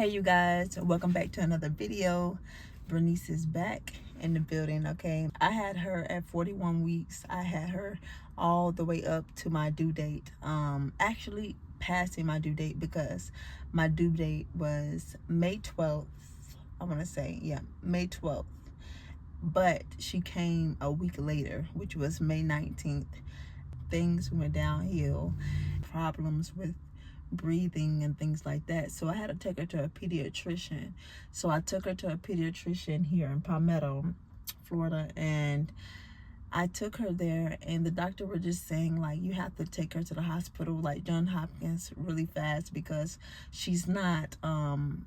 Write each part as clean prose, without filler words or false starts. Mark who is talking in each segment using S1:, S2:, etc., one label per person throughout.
S1: Hey you guys, welcome back to another video. Bernice is back in the building. Okay, I had her at 41 weeks. I had her all the way up to my due date, actually passing my due date, because my due date was May 12th. I want to say, yeah, May 12th, but she came a week later, which was May 19th. Things went downhill, problems with breathing and things like that, so I had to take her to a pediatrician. So I took her to a pediatrician here in Palmetto, Florida, and I took her there, and the doctor were just saying, like, you have to take her to the hospital, like John Hopkins, really fast, because she's not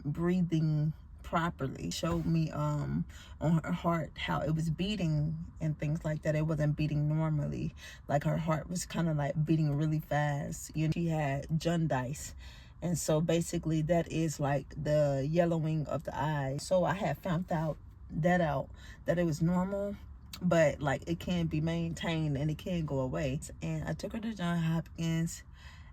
S1: breathing properly. Showed me on her heart how it was beating and things like that. It wasn't beating normally, like her heart was kind of like beating really fast. You know, she had jaundice, and so basically that is like the yellowing of the eyes. So I had found out that it was normal, but like it can't be maintained and it can't go away. And I took her to John Hopkins,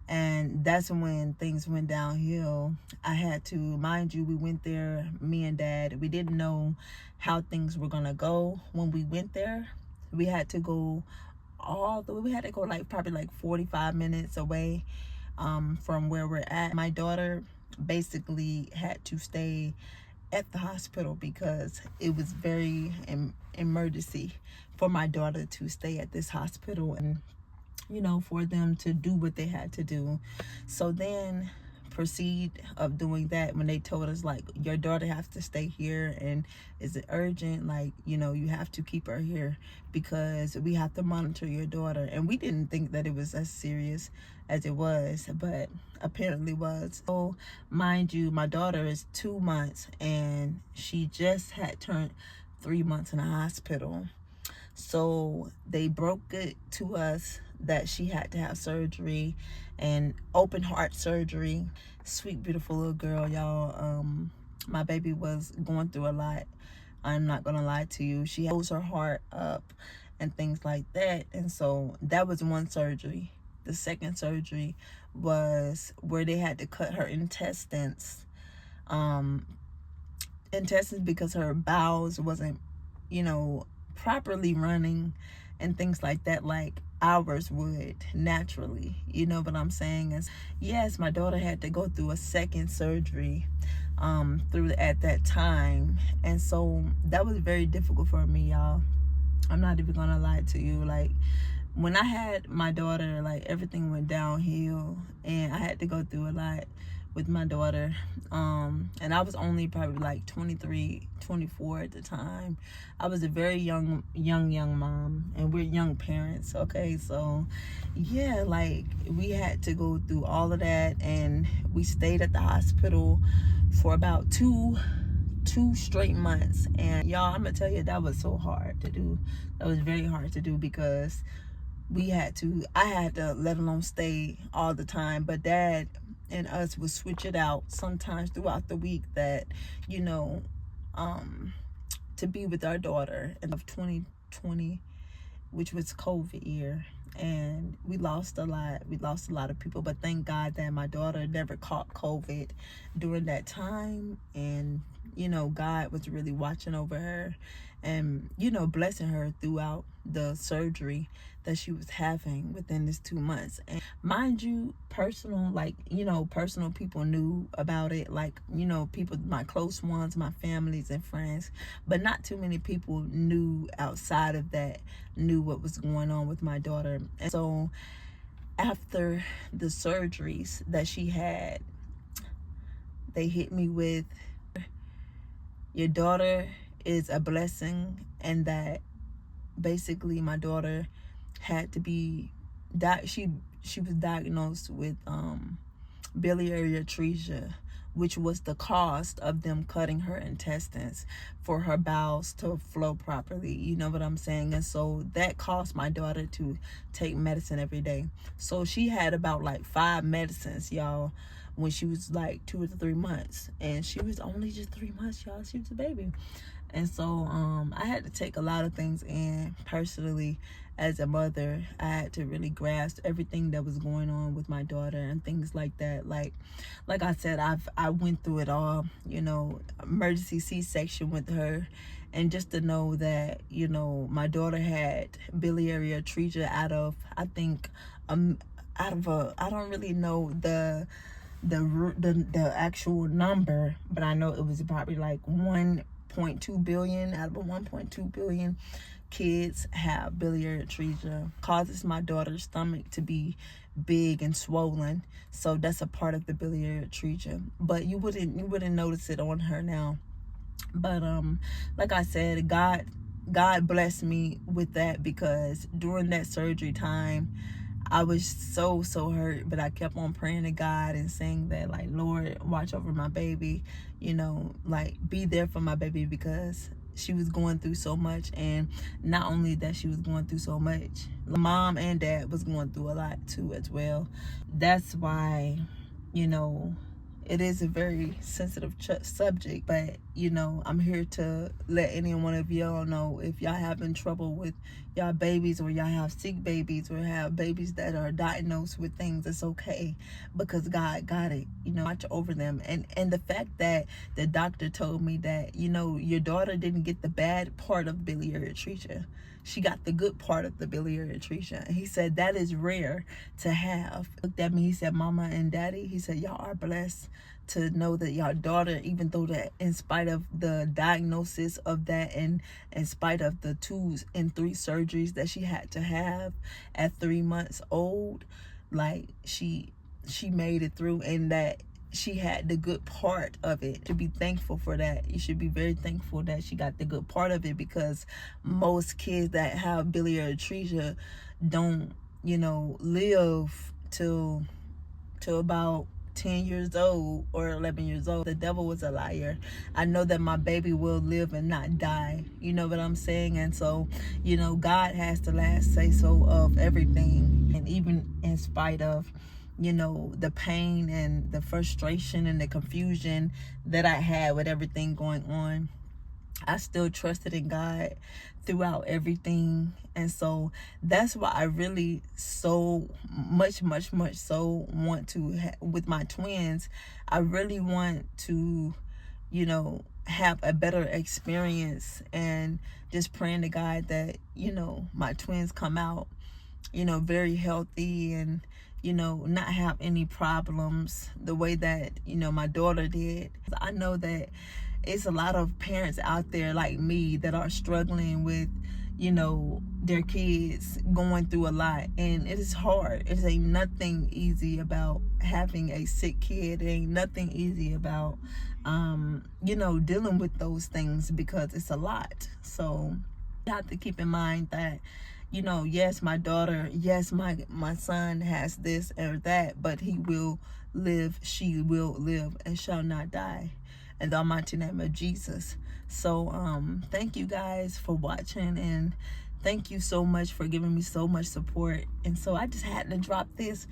S1: and that's when things went downhill. I had to, mind you, we went there, me and Dad, we didn't know how things were gonna go. When we went there, we had to go all the way, we had to go like probably like 45 minutes away from where we're at. My daughter basically had to stay at the hospital because it was very emergency for my daughter to stay at this hospital, and you know, for them to do what they had to do. So then proceed of doing that, when they told us, like, your daughter has to stay here, and is it urgent, like, you know, you have to keep her here because we have to monitor your daughter. And we didn't think that it was as serious as it was, but apparently was. So mind you, my daughter is 2 months and she just had turned 3 months in the hospital. So they broke it to us that she had to have surgery, and open heart surgery. Sweet, beautiful little girl, y'all. My baby was going through a lot. I'm not gonna lie to you. She holds her heart up and things like that. And so that was one surgery. The second surgery was where they had to cut her intestines. Because her bowels wasn't, you know, properly running and things like that, like ours would naturally. You know what I'm saying? Is, yes, my daughter had to go through a second surgery at that time, and so that was very difficult for me, y'all. I'm not even gonna lie to you. Like, when I had my daughter, like, everything went downhill, and I had to go through a lot with my daughter. And I was only probably like 23, 24 at the time. I was a very young mom, and we're young parents. Okay, so yeah, like, we had to go through all of that, and we stayed at the hospital for about two straight months. And y'all, I'm gonna tell you, that was so hard to do. That was very hard to do, because I had to let alone stay all the time, but Dad and us would switch it out sometimes throughout the week, that, you know, to be with our daughter. And of 2020, which was COVID year, and we lost a lot of people, but thank God that my daughter never caught COVID during that time. And you know, God was really watching over her, and you know, blessing her throughout the surgery that she was having within this 2 months. And mind you, personal people knew about it, like, you know, people, my close ones, my families and friends, but not too many people knew outside of that, knew what was going on with my daughter. And so after the surgeries that she had, they hit me with, your daughter is a blessing, and that basically my daughter had to be she was diagnosed with biliary atresia, which was the cost of them cutting her intestines for her bowels to flow properly. You know what I'm saying? And so that cost my daughter to take medicine every day. So she had about like 5 medicines, y'all, when she was like 2 or 3 months, and she was only just 3 months, y'all. She was a baby. And so I had to take a lot of things in personally. As a mother, I had to really grasp everything that was going on with my daughter and things like that. Like I said, I went through it all, you know, emergency C-section with her. And just to know that, you know, my daughter had biliary atresia out of, I think, out of I don't really know the actual number, but I know it was probably like 1.2 billion out of 1.2 billion kids have biliary atresia. Causes my daughter's stomach to be big and swollen, so that's a part of the biliary atresia, but you wouldn't notice it on her now. But like I said, God blessed me with that, because during that surgery time I was so hurt, but I kept on praying to God and saying that, like, Lord, watch over my baby, you know, like, be there for my baby, because she was going through so much. And not only that she was going through so much, mom and dad was going through a lot too as well. That's why, you know, it is a very sensitive subject, but, you know, I'm here to let any one of y'all know, if y'all having trouble with y'all babies, or y'all have sick babies, or have babies that are diagnosed with things, it's okay, because God got it, you know, watch over them. And the fact that the doctor told me that, you know, your daughter didn't get the bad part of biliary atresia, she got the good part of the biliary atresia. He said that is rare to have. He looked at me, he said, Mama and Daddy, he said, y'all are blessed to know that your daughter, even though that, in spite of the diagnosis of that, and in spite of the 2 and 3 surgeries that she had to have at 3 months old, like, she made it through, and that she had the good part of it. To be thankful for that. You should be very thankful that she got the good part of it, because most kids that have biliary atresia don't, you know, live till about 10 years old or 11 years old. The devil was a liar. I know that my baby will live and not die. You know what I'm saying? And so, you know, God has the last say so of everything. And even in spite of, you know, the pain and the frustration and the confusion that I had with everything going on, I still trusted in God throughout everything. And so that's why I really so much so want to with my twins, I really want to, you know, have a better experience, and just praying to God that, you know, my twins come out, you know, very healthy, and, you know, not have any problems the way that, you know, my daughter did. I know that it's a lot of parents out there like me that are struggling with, you know, their kids going through a lot, and it is hard. It ain't nothing easy about having a sick kid. It ain't nothing easy about you know, dealing with those things, because it's a lot. So you have to keep in mind that, you know, yes, my daughter, yes, my son has this or that, but he will live, she will live, and shall not die, in the almighty name of Jesus. So thank you guys for watching, and thank you so much for giving me so much support. And so I just had to drop this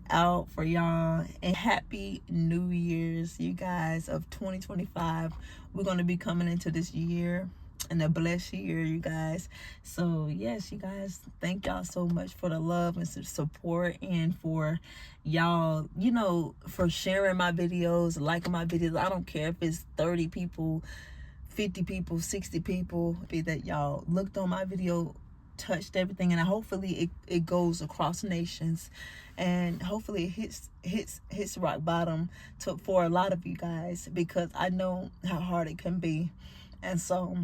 S1: out for y'all. And happy New Year's, you guys, of 2025. We're going to be coming into this year, and a blessed year, you guys. So yes, you guys, thank y'all so much for the love and support, and for y'all, you know, for sharing my videos, liking my videos. I don't care if it's 30 people, 50 people, 60 people, that y'all looked on my video, touched everything, and hopefully it goes across nations, and hopefully it hits rock bottom for a lot of you guys, because I know how hard it can be. And so,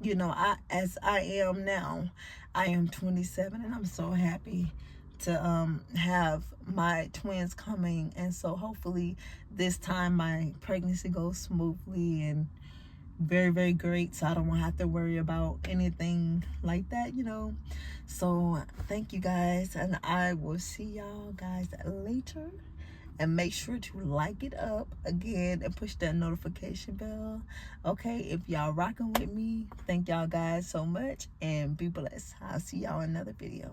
S1: you know, as I am now, I am 27, and I'm so happy to have my twins coming. And so hopefully this time my pregnancy goes smoothly and very great, so I don't have to worry about anything like that, you know. So thank you guys, and I will see y'all guys later. And make sure to like it up again, and push that notification bell. Okay, if y'all rocking with me, thank y'all guys so much, and be blessed. I'll see y'all in another video.